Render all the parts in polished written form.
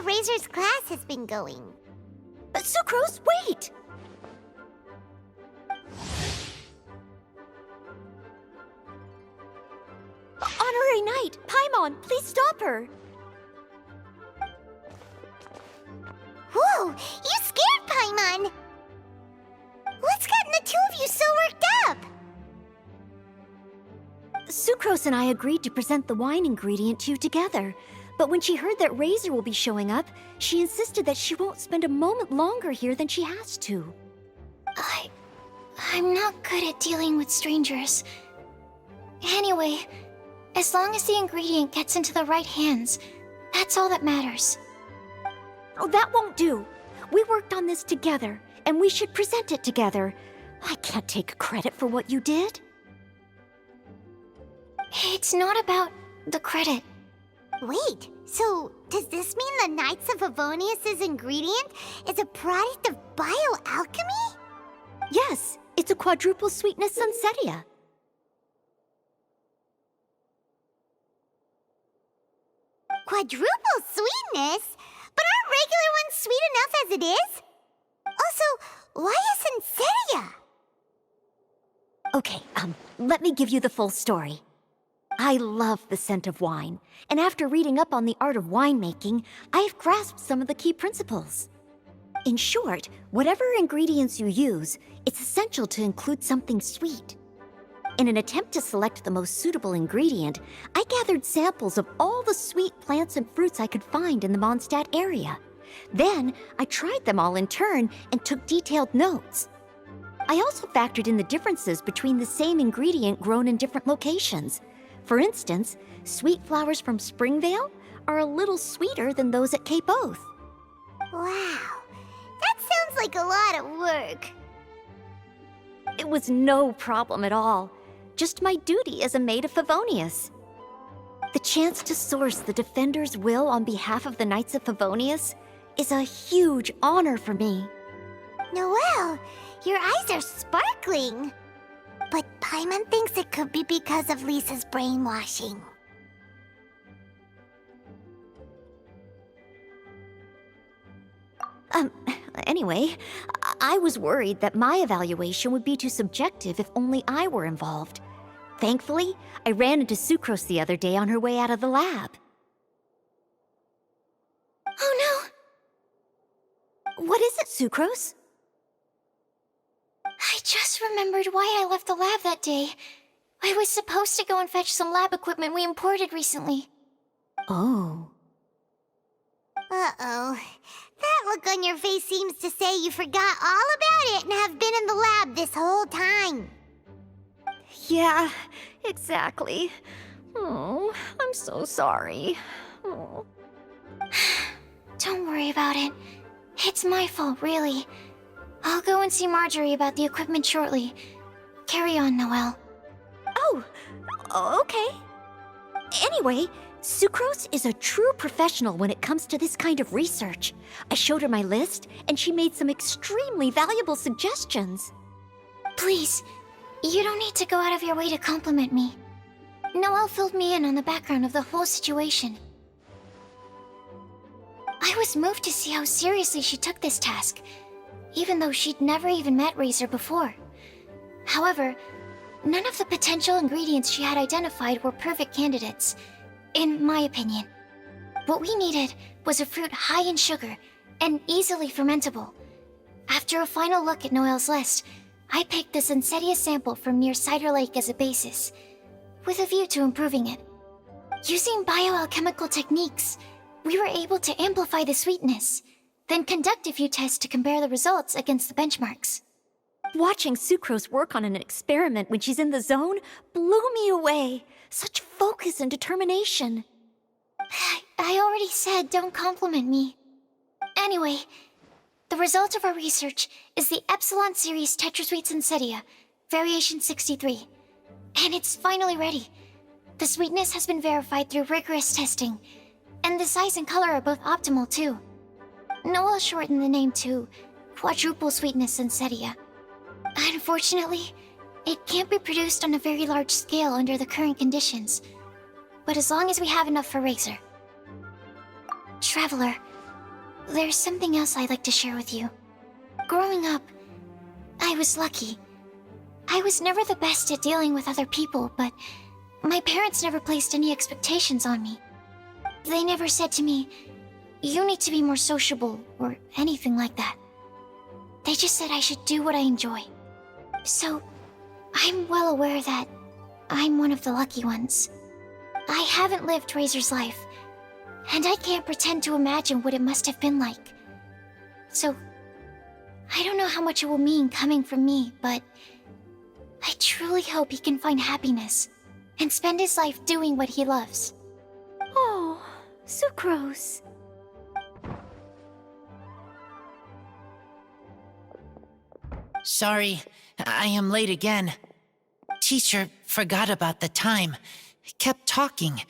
Razor's class has been going. Sucrose, wait! Honorary Knight, Paimon, please stop her! Whoa! You scared Paimon! What's gotten the two of you so worked up? Sucrose and I agreed to present the wine ingredient to you together. But when she heard that Razor will be showing up, she insisted that she won't spend a moment longer here than she has to. I'm not good at dealing with strangers. Anyway, as long as the ingredient gets into the right hands, that's all that matters. Oh, that won't do. We worked on this together, and we should present it together. I can't take credit for what you did. It's not about the credit. Wait, so does this mean the Knights of Favonius' ingredient is a product of bioalchemy? Yes, it's a quadruple sweetness sunsetia. Quadruple sweetness? But aren't regular ones sweet enough as it is? Also, why a sunsetia? Okay, let me give you the full story. I love the scent of wine, and after reading up on the art of winemaking, I have grasped some of the key principles. In short, whatever ingredients you use, it's essential to include something sweet. In an attempt to select the most suitable ingredient, I gathered samples of all the sweet plants and fruits I could find in the Mondstadt area. Then, I tried them all in turn and took detailed notes. I also factored in the differences between the same ingredient grown in different locations. For instance, sweet flowers from Springvale are a little sweeter than those at Cape Oath. Wow, that sounds like a lot of work. It was no problem at all. Just my duty as a maid of Favonius. The chance to source the Defender's will on behalf of the Knights of Favonius is a huge honor for me. Noelle, your eyes are sparkling. But Paimon thinks it could be because of Lisa's brainwashing. Anyway, I was worried that my evaluation would be too subjective if only I were involved. Thankfully, I ran into Sucrose the other day on her way out of the lab. Oh no! What is it, Sucrose? I just remembered why I left the lab that day. I was supposed to go and fetch some lab equipment we imported recently. Oh. Uh-oh. That look on your face seems to say you forgot all about it and have been in the lab this whole time. Yeah, exactly. Oh, I'm so sorry. Oh. Don't worry about it. It's my fault, really. I'll go and see Marjorie about the equipment shortly. Carry on, Noelle. Oh, okay. Anyway, Sucrose is a true professional when it comes to this kind of research. I showed her my list, and she made some extremely valuable suggestions. Please, you don't need to go out of your way to compliment me. Noelle filled me in on the background of the whole situation. I was moved to see how seriously she took this task, even though she'd never even met Razor before. However, none of the potential ingredients she had identified were perfect candidates, in my opinion. What we needed was a fruit high in sugar and easily fermentable. After a final look at Noelle's list, I picked the Sunsetia sample from near Cider Lake as a basis, with a view to improving it. Using bioalchemical techniques, we were able to amplify the sweetness, then conduct a few tests to compare the results against the benchmarks. Watching Sucrose work on an experiment when she's in the zone blew me away. Such focus and determination. I already said don't compliment me. Anyway, the result of our research is the Epsilon Series Tetrasweet Sunsetia, Variation 63. And it's finally ready. The sweetness has been verified through rigorous testing, and the size and color are both optimal too. Noelle shortened the name to Quadruple Sweetness Sunsetia. Unfortunately, it can't be produced on a very large scale under the current conditions, but as long as we have enough for Razor. Traveler, there's something else I'd like to share with you. Growing up, I was lucky. I was never the best at dealing with other people, but my parents never placed any expectations on me. They never said to me, "You need to be more sociable," or anything like that. They just said I should do what I enjoy. So, I'm well aware that I'm one of the lucky ones. I haven't lived Razor's life, and I can't pretend to imagine what it must have been like. So, I don't know how much it will mean coming from me, but I truly hope he can find happiness and spend his life doing what he loves. Oh, Sucrose. Sorry, I am late again. Teacher forgot about the time. Kept talking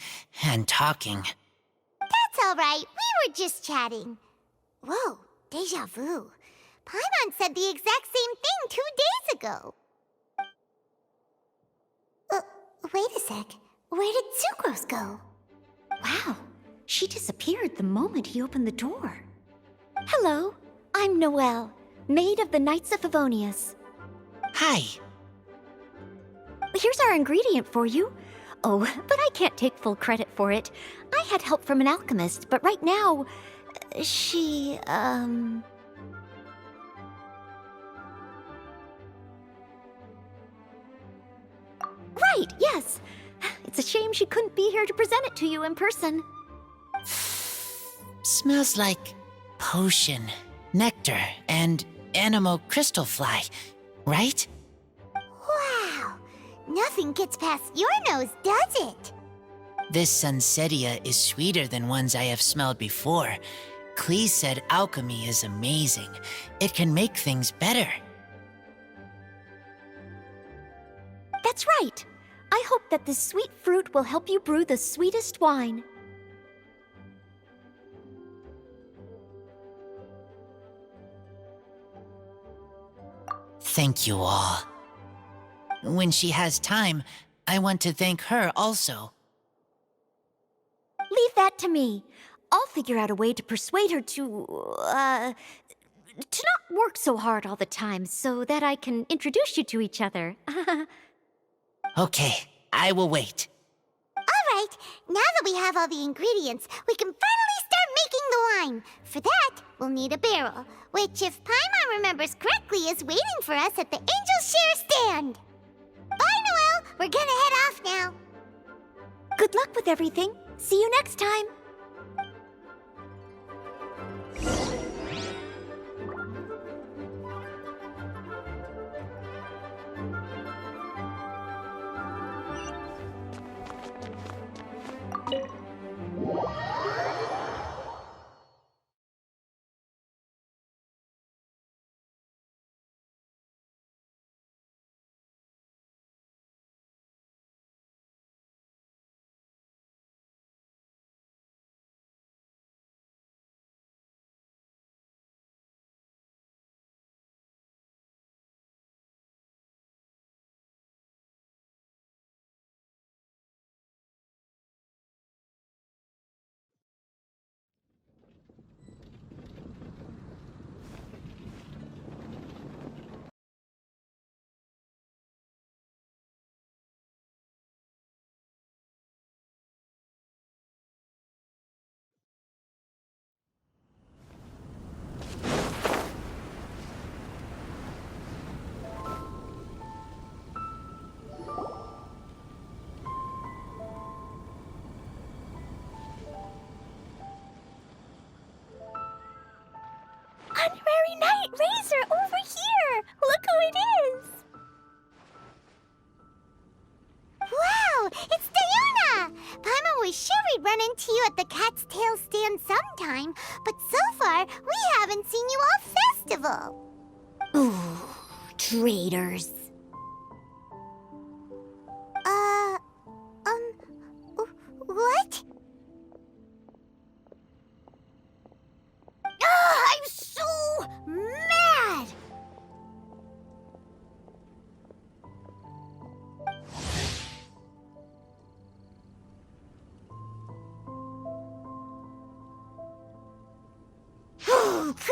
and talking. That's all right. We were just chatting. Whoa, deja vu. Paimon said the exact same thing 2 days ago. Wait a sec. Where did Sucrose go? Wow, she disappeared the moment he opened the door. Hello, I'm Noelle, maid of the Knights of Favonius. Hi. Here's our ingredient for you. Oh, but I can't take full credit for it. I had help from an alchemist, but right now, she, Right, yes. It's a shame she couldn't be here to present it to you in person. Smells like potion, nectar, and anemo crystal fly, right? Wow. Nothing gets past your nose, does it? This Sunsetia is sweeter than ones I have smelled before. Clee said alchemy is amazing. It can make things better. That's right. I hope that this sweet fruit will help you brew the sweetest wine. Thank you all. When she has time, I want to thank her also. Leave that to me. I'll figure out a way to persuade her to not work so hard all the time so that I can introduce you to each other. Okay, I will wait. All right. Now that we have all the ingredients, we can finally start making the wine. For that, we'll need a barrel, which, if Paimon remembers correctly, is waiting for us at the Angel Share stand. Bye, Noelle. We're gonna head off now. Good luck with everything. See you next time. Honorary Knight Razor over here! Look who it is! Wow! It's Diona! Paimon was sure we'd run into you at the Cat's Tail stand sometime, but so far, we haven't seen you all festival. Ooh, traitors. What? I'm so mad!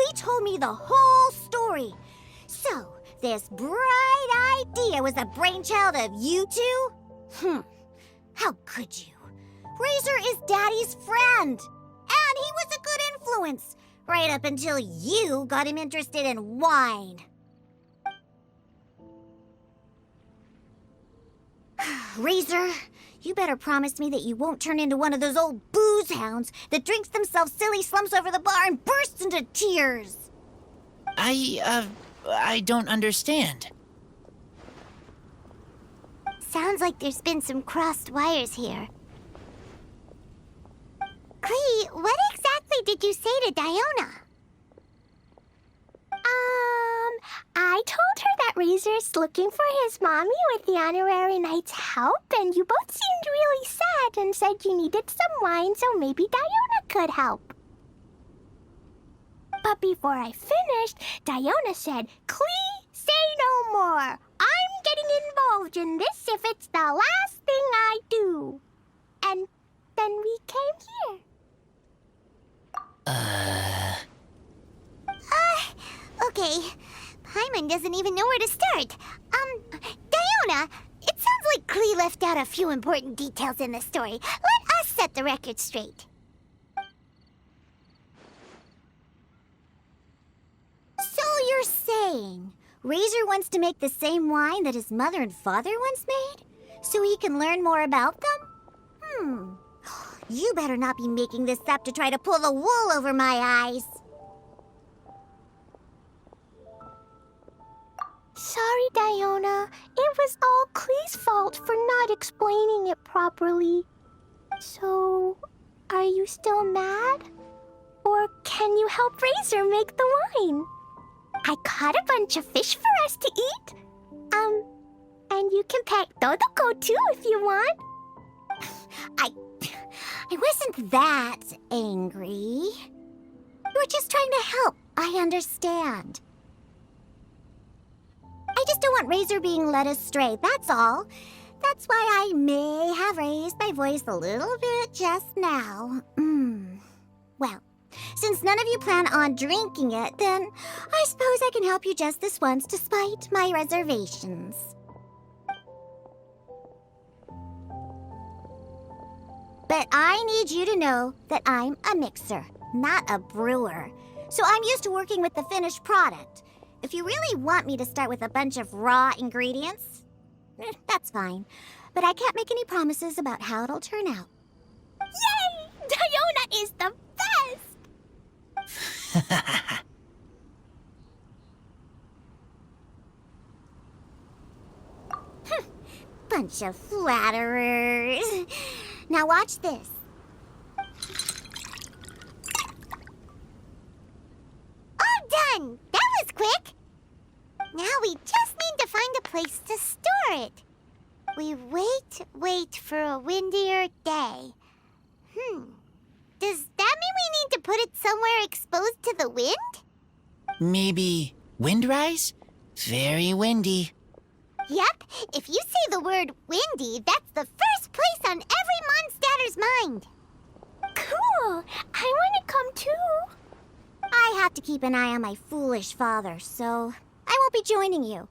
Klee told me the whole story. So, this bright idea was the brainchild of you two? How could you? Razor is Daddy's friend. And he was a good influence. Right up until you got him interested in wine. Razor, you better promise me that you won't turn into one of those old booze hounds that drinks themselves silly, slumps over the bar, and bursts into tears. I don't understand. Sounds like there's been some crossed wires here. Klee, what exactly did you say to Diona? I told her that Razor's looking for his mommy with the honorary knight's help, and you both seemed really sad and said you needed some wine, so maybe Diona could help. But before I finished, Diona said, "Klee, say no more. I'm getting involved in this if it's the last thing I do." And then we came here. Okay. Paimon doesn't even know where to start. Diona, it sounds like Klee left out a few important details in the story. Let us set the record straight. So you're saying Razor wants to make the same wine that his mother and father once made? So he can learn more about them? You better not be making this up to try to pull the wool over my eyes. Sorry, Diona. It was all Klee's fault for not explaining it properly. So, are you still mad? Or can you help Razor make the wine? I caught a bunch of fish for us to eat. And you can pet Todoko too if you want. I wasn't that angry. You were just trying to help. I understand. I just don't want Razor being led astray, that's all. That's why I may have raised my voice a little bit just now. Well, since none of you plan on drinking it, then I suppose I can help you just this once despite my reservations. But I need you to know that I'm a mixer, not a brewer. So I'm used to working with the finished product. If you really want me to start with a bunch of raw ingredients, that's fine. But I can't make any promises about how it'll turn out. Yay! Diona is the best! Bunch of flatterers. Now watch this. All done! That was quick! Now we just need to find a place to store it. We wait for a windier day. Does that mean we need to put it somewhere exposed to the wind? Maybe windrise? Very windy. Yep, if you say the word windy, that's the first place on every mondstatter's mind. Cool! I want to come too. I have to keep an eye on my foolish father, so I won't be joining you.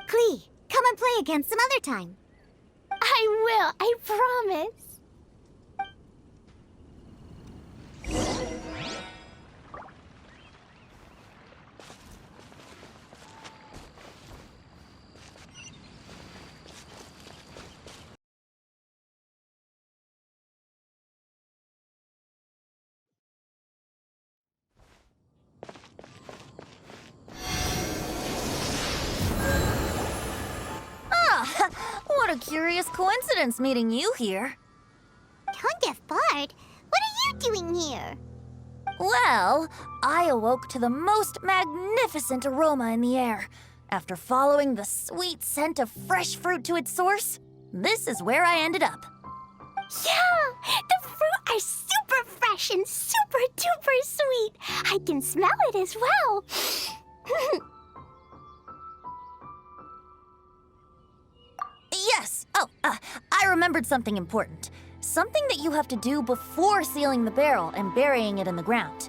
Klee, come and play again some other time. I will, I promise. What a curious coincidence meeting you here. Tone-deaf Bard, what are you doing here? Well, I awoke to the most magnificent aroma in the air. After following the sweet scent of fresh fruit to its source, this is where I ended up. Yeah! The fruit are super fresh and super duper sweet. I can smell it as well. Yes! Oh, I remembered something important. Something that you have to do before sealing the barrel and burying it in the ground.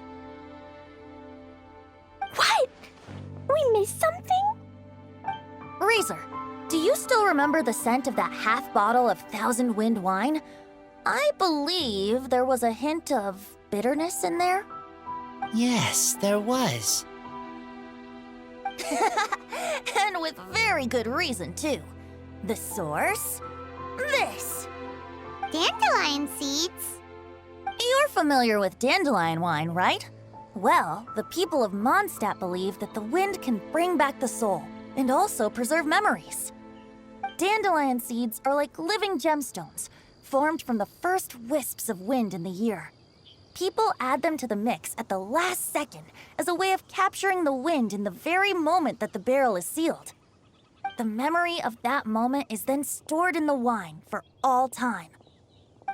We missed something? Razor, do you still remember the scent of that half bottle of Thousand Wind wine? I believe there was a hint of bitterness in there. Yes, there was. And with very good reason, too. The source? This. Dandelion seeds? You're familiar with dandelion wine, right? Well, the people of Mondstadt believe that the wind can bring back the soul and also preserve memories. Dandelion seeds are like living gemstones, formed from the first wisps of wind in the year. People add them to the mix at the last second as a way of capturing the wind in the very moment that the barrel is sealed. The memory of that moment is then stored in the wine for all time.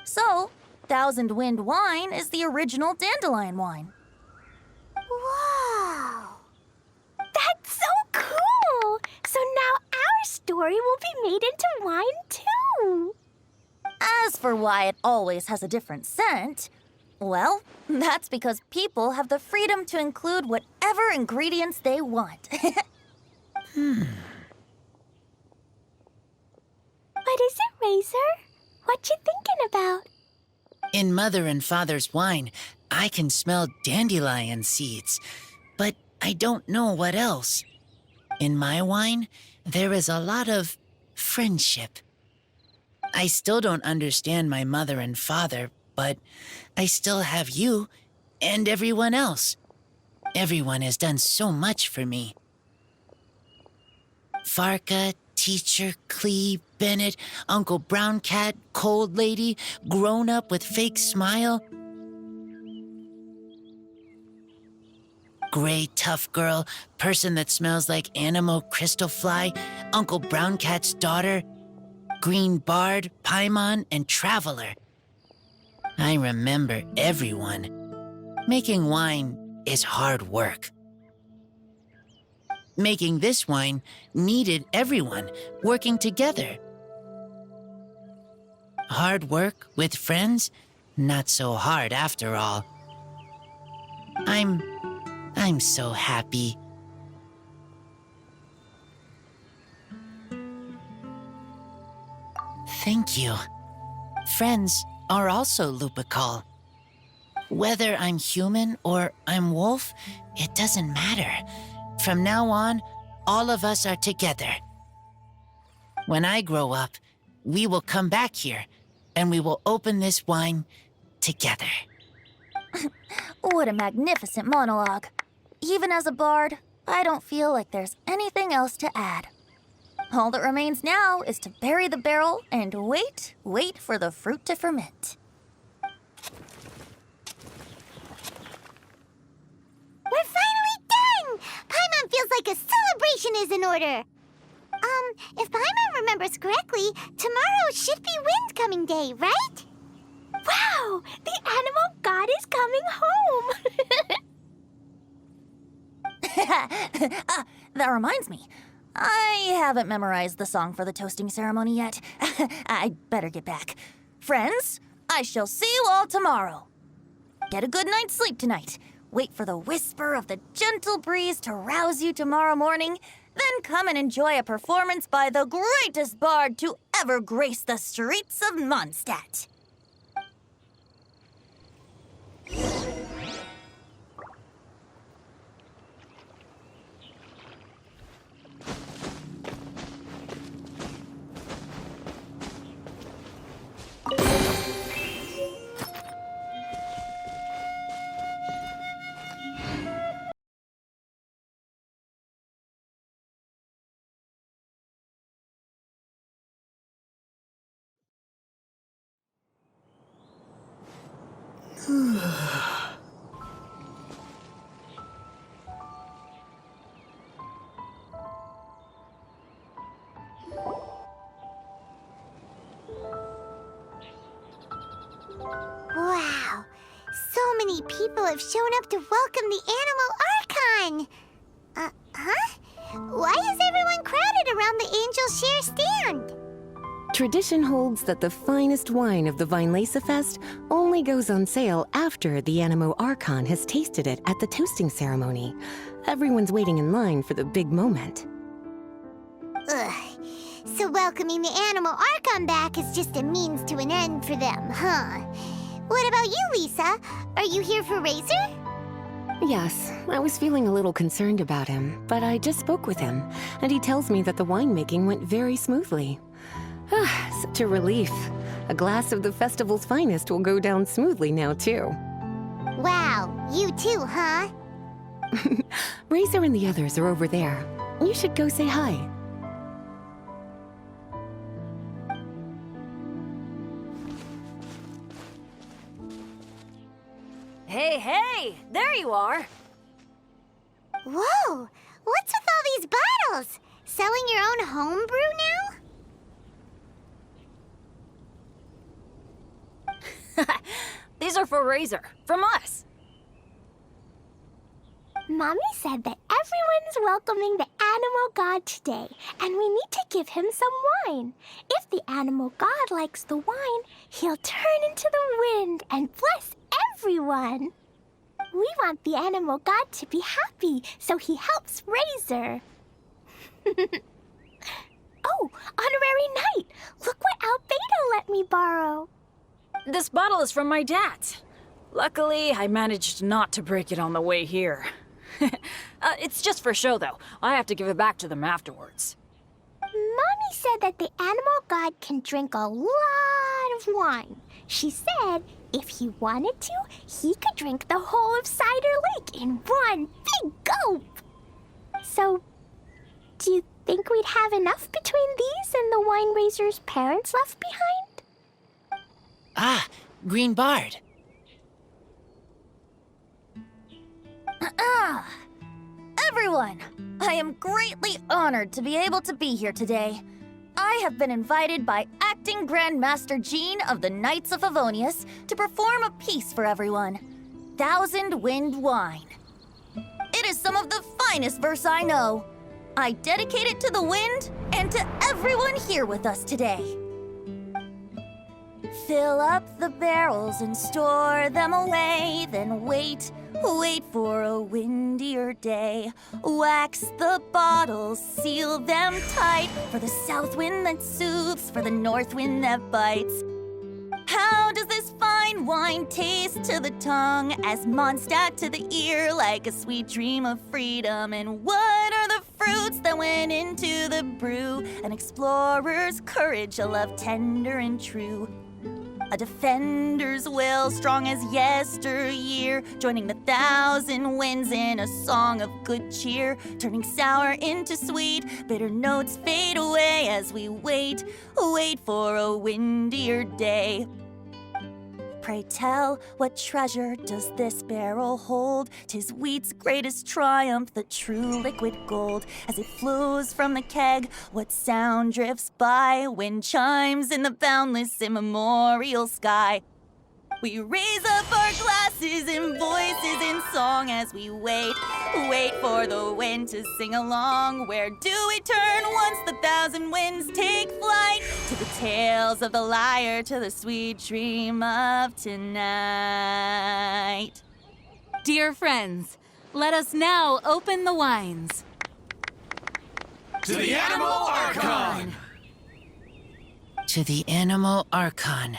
So, Thousand Wind wine is the original dandelion wine. Whoa! That's so cool! So now our story will be made into wine too. As for why it always has a different scent, well, that's because people have the freedom to include whatever ingredients they want. What is it, Razor? What you thinking about? In Mother and Father's wine, I can smell dandelion seeds, but I don't know what else. In my wine, there is a lot of friendship. I still don't understand my mother and father, but I still have you and everyone else. Everyone has done so much for me. Farka, Teacher, Clee, Bennett, Uncle Brown Cat, Cold Lady, Grown Up with Fake Smile, Gray Tough Girl, Person that Smells like Animo Crystal Fly, Uncle Brown Cat's Daughter, Green Bard, Paimon, and Traveler. I remember everyone. Making wine is hard work. Making this wine needed everyone working together. Hard work with friends? Not so hard after all. I'm so happy. Thank you. Friends are also Lupical. Whether I'm human or I'm wolf, it doesn't matter. From now on, all of us are together. When I grow up, we will come back here, and we will open this wine together. What a magnificent monologue. Even as a bard, I don't feel like there's anything else to add. All that remains now is to bury the barrel and wait for the fruit to ferment. We're finally done! Paimon feels like a celebration is in order. If Paimon remembers correctly, tomorrow should be Windcoming Day, right? Wow! The animal god is coming home! That reminds me. I haven't memorized the song for the toasting ceremony yet. I'd better get back. Friends, I shall see you all tomorrow. Get a good night's sleep tonight. Wait for the whisper of the gentle breeze to rouse you tomorrow morning. Then come and enjoy a performance by the greatest bard to ever grace the streets of Mondstadt. Wow, so many people have shown up to welcome the Animal Archon. Huh? Why is everyone crowded around the Angel Share stand? Tradition holds that the finest wine of the Vinelasa Fest only goes on sale after the Animo Archon has tasted it at the toasting ceremony. Everyone's waiting in line for the big moment. Ugh. So welcoming the Animal Archon back is just a means to an end for them, huh? What about you, Lisa? Are you here for Razor? Yes, I was feeling a little concerned about him, but I just spoke with him, and he tells me that the winemaking went very smoothly. Such a relief. A glass of the festival's finest will go down smoothly now, too. Wow, you too, huh? Razor and the others are over there. You should go say hi. Hey! There you are! Whoa! What's with all these bottles? Selling your own homebrew now? These are for Razor, from us. Mommy said that everyone's welcoming the animal god today, and we need to give him some wine. If the animal god likes the wine, he'll turn into the wind and bless everyone. We want the animal god to be happy, so he helps Razor. Oh, honorary knight! Look what Albedo let me borrow. This bottle is from my dad's. Luckily, I managed not to break it on the way here. It's just for show, though. I have to give it back to them afterwards. Mommy said that the animal god can drink a lot of wine. She said if he wanted to, he could drink the whole of Cider Lake in one big gulp. So, do you think we'd have enough between these and the wine raiser's parents left behind? Ah, Green Bard. Everyone, I am greatly honored to be able to be here today. I have been invited by Acting Grand Master Jean of the Knights of Favonius to perform a piece for everyone, Thousand Wind Wine. It is some of the finest verse I know. I dedicate it to the wind and to everyone here with us today. Fill up the barrels and store them away, then wait for a windier day. Wax the bottles, seal them tight, for the south wind that soothes, for the north wind that bites. How does this fine wine taste to the tongue, as mondstadt to the ear, like a sweet dream of freedom? And what are the fruits that went into the brew? An explorer's courage, a love tender and true. A defender's will, strong as yesteryear, joining the thousand winds in a song of good cheer, turning sour into sweet, bitter notes fade away as we wait for a windier day. Pray tell, what treasure does this barrel hold? 'Tis wheat's greatest triumph, the true liquid gold. As it flows from the keg, what sound drifts by? Wind chimes in the boundless immemorial sky. We raise up our glasses and voices in song as we wait for the wind to sing along. Where do we turn once the thousand winds take flight? To the tales of the lyre, to the sweet dream of tonight. Dear friends, let us now open the wines. To the Animal Archon! To the Animal Archon.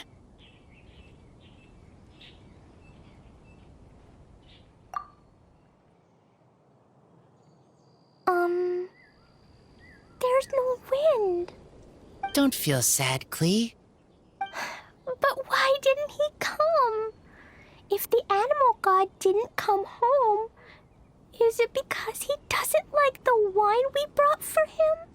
There's no wind. Don't feel sad, Clee. But why didn't he come? If the animal god didn't come home, is it because he doesn't like the wine we brought for him?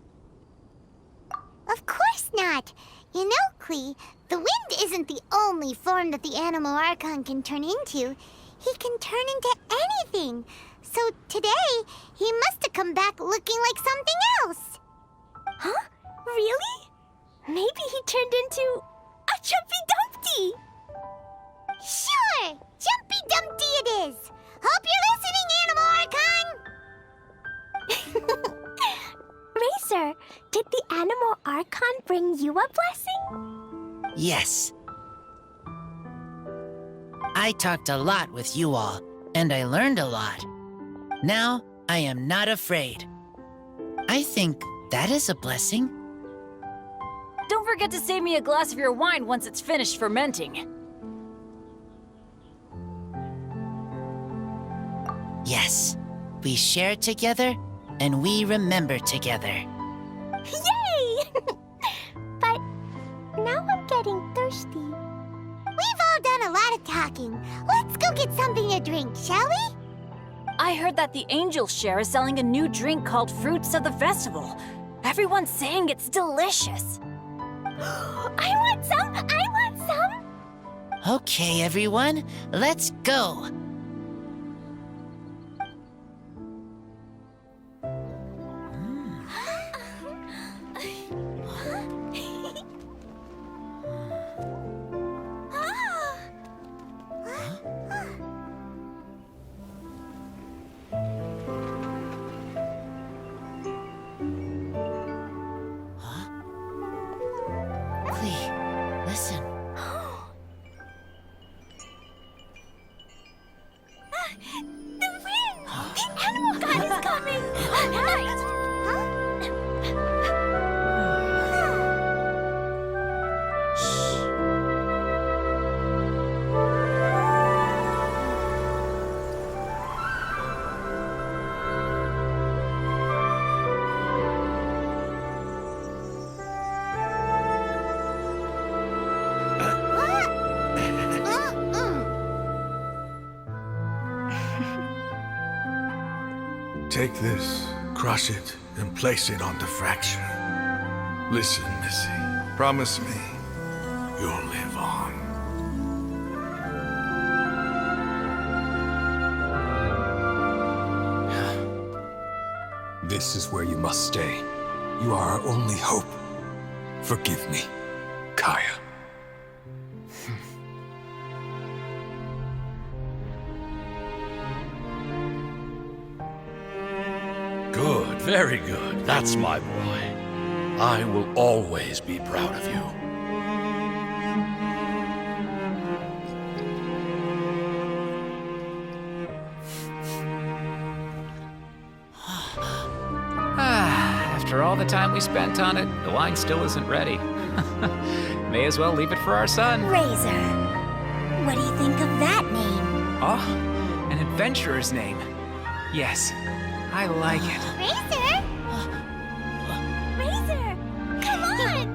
Of course not. You know, Clee, the wind isn't the only form that the Animal Archon can turn into. He can turn into anything. So today, he must have come back looking like something else. Huh? Really? Maybe he turned into a Jumpy Dumpty! Sure! Jumpy Dumpty it is! Hope you're listening, Animal Archon! Razor, did the Animal Archon bring you a blessing? Yes. I talked a lot with you all, and I learned a lot. Now, I am not afraid. I think that is a blessing. Don't forget to save me a glass of your wine once it's finished fermenting. Yes, we share together, and we remember together. Yay! But now I'm getting thirsty. We've all done a lot of talking. Let's go get something to drink, shall we? I heard that the Angel Share is selling a new drink called Fruits of the Festival. Everyone's saying it's delicious. I want some! I want some! Okay, everyone, let's go. Listen. The wind! The Animal God is coming! Alright! Take this, crush it, and place it on the fracture. Listen, Missy. Promise me you'll live on. This is where you must stay. You are our only hope. Forgive me, Kaya. Good, very good. That's my boy. I will always be proud of you. After all the time we spent on it, the wine still isn't ready. May as well leave it for our son. Razor. What do you think of that name? Oh, an adventurer's name. Yes, I like it. Razor! Razor! Come on!